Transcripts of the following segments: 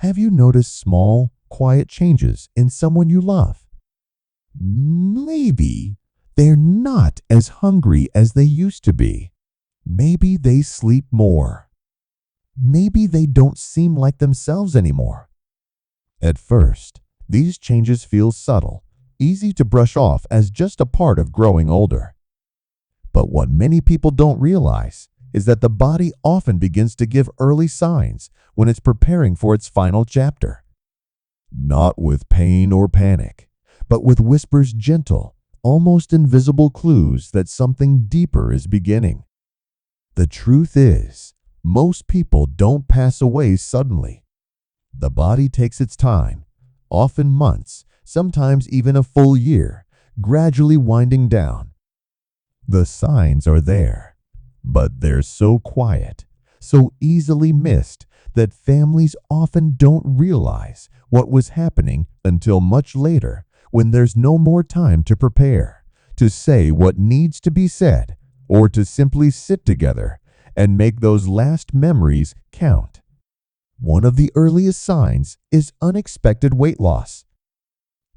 Have you noticed small, quiet changes in someone you love? Maybe they're not as hungry as they used to be. Maybe they sleep more. Maybe they don't seem like themselves anymore. At first, these changes feel subtle, easy to brush off as just a part of growing older. But what many people don't realize is that the body often begins to give early signs when it's preparing for its final chapter. Not with pain or panic, but with whispers, gentle, almost invisible clues that something deeper is beginning. The truth is, most people don't pass away suddenly. The body takes its time, often months, sometimes even a full year, gradually winding down. The signs are there, but they're so quiet, so easily missed, that families often don't realize what was happening until much later, when there's no more time to prepare, to say what needs to be said, or to simply sit together and make those last memories count. One of the earliest signs is unexpected weight loss.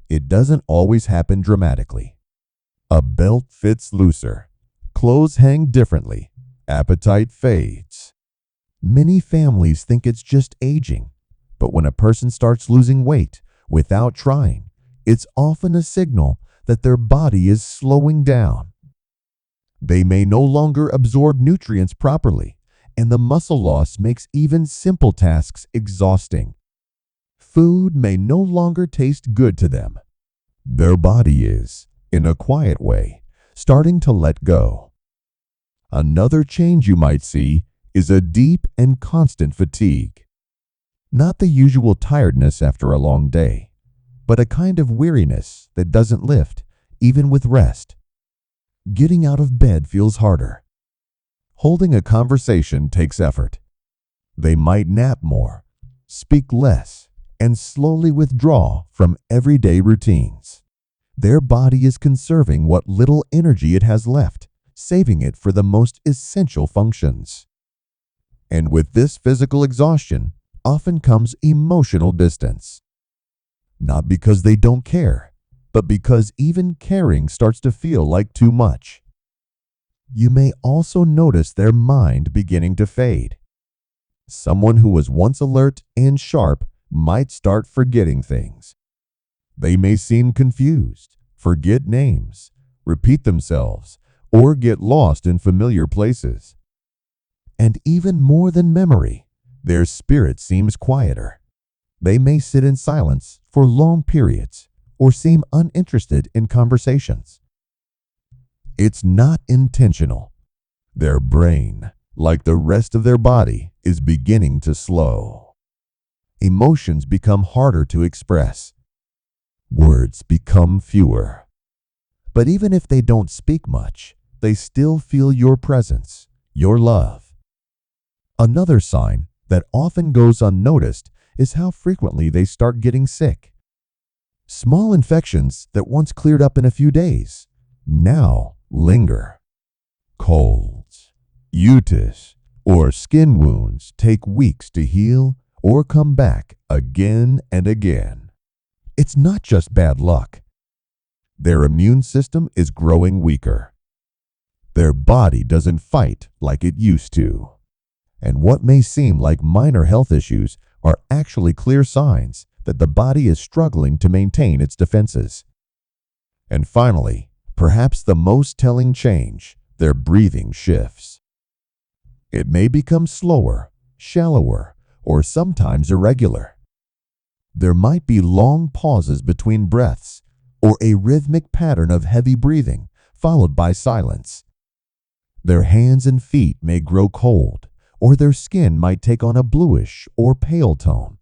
It doesn't always happen dramatically. A belt fits looser, clothes hang differently, appetite fades. Many families think it's just aging, but when a person starts losing weight without trying, it's often a signal that their body is slowing down. They may no longer absorb nutrients properly, and the muscle loss makes even simple tasks exhausting. Food may no longer taste good to them. Their body is, in a quiet way, starting to let go. Another change you might see is a deep and constant fatigue. Not the usual tiredness after a long day, but a kind of weariness that doesn't lift, even with rest. Getting out of bed feels harder. Holding a conversation takes effort. They might nap more, speak less, and slowly withdraw from everyday routines. Their body is conserving what little energy it has left, saving it for the most essential functions. And with this physical exhaustion often comes emotional distance. Not because they don't care, but because even caring starts to feel like too much. You may also notice their mind beginning to fade. Someone who was once alert and sharp might start forgetting things. They may seem confused, forget names, repeat themselves, or get lost in familiar places. And even more than memory, their spirit seems quieter. They may sit in silence for long periods or seem uninterested in conversations. It's not intentional. Their brain, like the rest of their body, is beginning to slow. Emotions become harder to express. Words become fewer. But even if they don't speak much, they still feel your presence, your love. Another sign that often goes unnoticed is how frequently they start getting sick. Small infections that once cleared up in a few days now linger. Colds, otitis, or skin wounds take weeks to heal or come back again and again. It's not just bad luck. Their immune system is growing weaker. Their body doesn't fight like it used to. And what may seem like minor health issues are actually clear signs that the body is struggling to maintain its defenses. And finally, perhaps the most telling change, their breathing shifts. It may become slower, shallower, or sometimes irregular. There might be long pauses between breaths, or a rhythmic pattern of heavy breathing, followed by silence. Their hands and feet may grow cold, or their skin might take on a bluish or pale tone.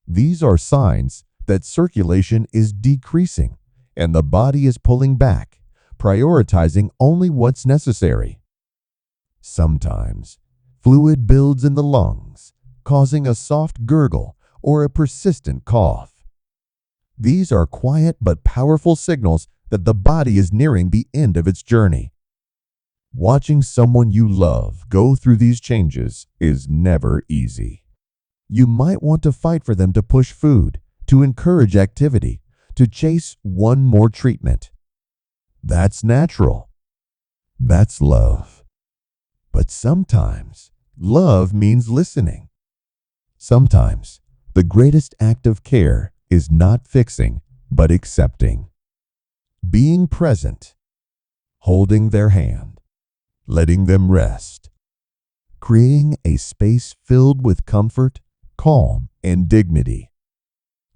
These are signs that circulation is decreasing and the body is pulling back, prioritizing only what's necessary. Sometimes, fluid builds in the lungs, causing a soft gurgle or a persistent cough. These are quiet but powerful signals that the body is nearing the end of its journey. Watching someone you love go through these changes is never easy. You might want to fight for them to push food, to encourage activity, to chase one more treatment. That's natural. That's love. But sometimes, love means listening. Sometimes, the greatest act of care is not fixing, but accepting. Being present, holding their hand, letting them rest, creating a space filled with comfort, calm, and dignity.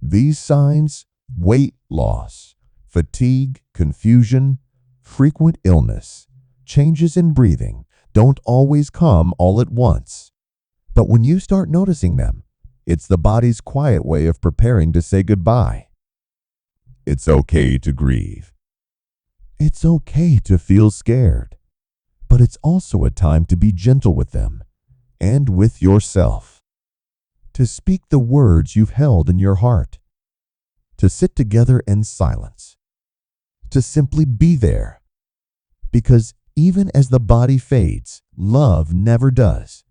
These signs, weight loss, fatigue, confusion, frequent illness, changes in breathing, don't always come all at once. But when you start noticing them, it's the body's quiet way of preparing to say goodbye. It's okay to grieve. It's okay to feel scared. But it's also a time to be gentle with them and with yourself. To speak the words you've held in your heart. To sit together in silence. To simply be there. Because even as the body fades, love never does.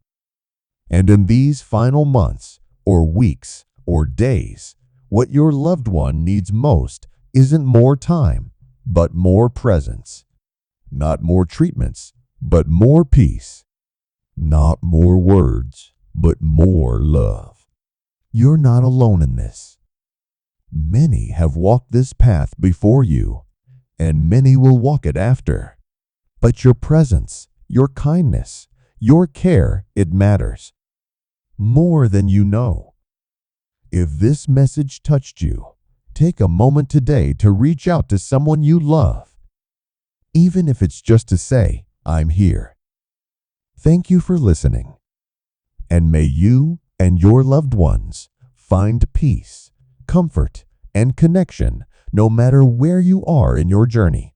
And in these final months, or weeks, or days, what your loved one needs most isn't more time, but more presence. Not more treatments, but more peace. Not more words, but more love. You're not alone in this. Many have walked this path before you, and many will walk it after. But your presence, your kindness, your care, it matters. More than you know. If this message touched you, take a moment today to reach out to someone you love. Even if it's just to say, I'm here. Thank you for listening. And may you and your loved ones find peace, comfort, and connection no matter where you are in your journey.